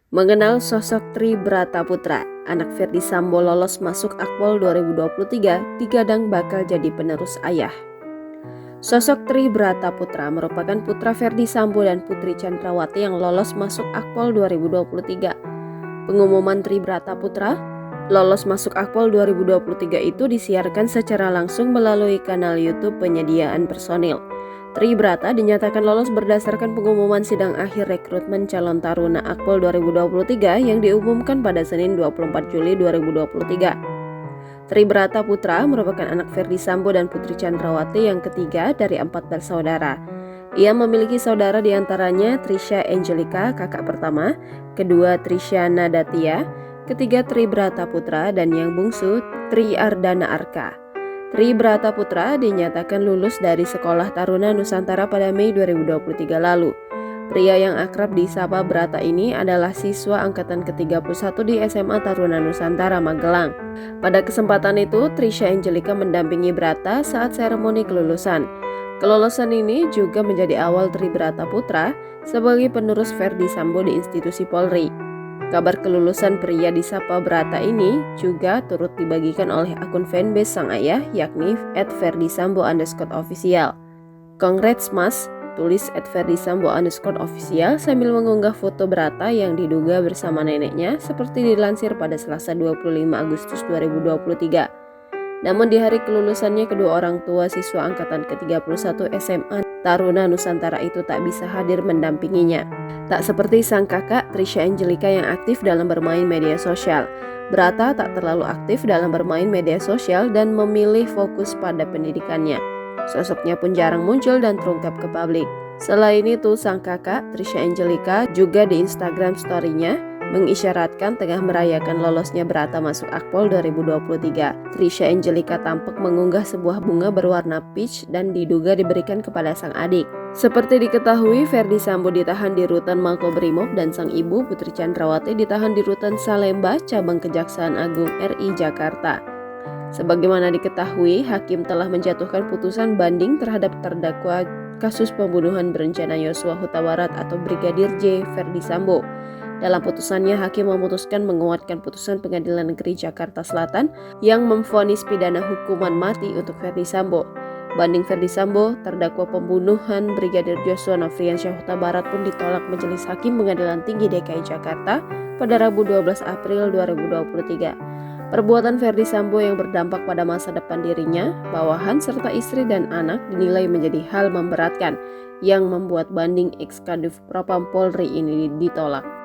Mengenal sosok Tri Brataputra, anak Ferdy Sambo lolos masuk Akpol 2023, digadang bakal jadi penerus ayah. Sosok Tri Brataputra merupakan putra Ferdy Sambo dan Putri Chandrawati yang lolos masuk Akpol 2023. Pengumuman Tri Brataputra lolos masuk Akpol 2023 itu disiarkan secara langsung melalui kanal YouTube penyediaan personil. Tri Brata dinyatakan lolos berdasarkan pengumuman sidang akhir rekrutmen calon taruna Akpol 2023 yang diumumkan pada Senin 24 Juli 2023. Tri Brataputra merupakan anak Ferdy Sambo dan Putri Chandrawati yang ketiga dari 4 bersaudara. Ia memiliki saudara diantaranya Trisha Angelica, kakak pertama, kedua Trisha Nadatia, ketiga Tri Brataputra, dan yang bungsu Tri Ardana Arka. Tri Brataputra dinyatakan lulus dari Sekolah Taruna Nusantara pada Mei 2023 lalu. Pria yang akrab disapa Brata ini adalah siswa angkatan ke-31 di SMA Taruna Nusantara Magelang. Pada kesempatan itu, Trisha Angelica mendampingi Brata saat seremoni kelulusan. Kelulusan ini juga menjadi awal Tri Brataputra sebagai penerus Ferdy Sambo di institusi Polri. Kabar kelulusan pria disapa Brata ini juga turut dibagikan oleh akun fanbase sang ayah, yakni @ferdysambo_official. Congrats mas, tulis @ferdysambo_official sambil mengunggah foto Brata yang diduga bersama neneknya seperti dilansir pada Selasa 25 Agustus 2023. Namun di hari kelulusannya, kedua orang tua siswa angkatan ke-31 SMA Taruna Nusantara itu tak bisa hadir mendampinginya. Tak seperti sang kakak Trisha Angelica yang aktif dalam bermain media sosial, Brata tak terlalu aktif dalam bermain media sosial dan memilih fokus pada pendidikannya. Sosoknya pun jarang muncul dan terungkap ke publik. Selain itu, sang kakak Trisha Angelica juga di Instagram story-nya mengisyaratkan tengah merayakan lolosnya Brata masuk Akpol 2023. Trisha Angelica tampak mengunggah sebuah bunga berwarna peach dan diduga diberikan kepada sang adik. Seperti diketahui, Ferdy Sambo ditahan di Rutan Makobrimob dan sang ibu Putri Chandrawati ditahan di Rutan Salemba, Cabang Kejaksaan Agung RI Jakarta. Sebagaimana diketahui, hakim telah menjatuhkan putusan banding terhadap terdakwa kasus pembunuhan berencana Yosua Huta Barat atau Brigadir J. Ferdy Sambo. Dalam putusannya, hakim memutuskan menguatkan putusan Pengadilan Negeri Jakarta Selatan yang memvonis pidana hukuman mati untuk Ferdy Sambo. Banding Ferdy Sambo, terdakwa pembunuhan Brigadir Joshua Nofriansyah Huta Barat pun ditolak Majelis Hakim Pengadilan Tinggi DKI Jakarta pada Rabu 12 April 2023. Perbuatan Ferdy Sambo yang berdampak pada masa depan dirinya, bawahan, serta istri dan anak dinilai menjadi hal memberatkan yang membuat banding ex-Kadif Propam Polri ini ditolak.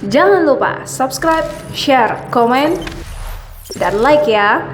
Jangan lupa subscribe, share, komen, dan like ya.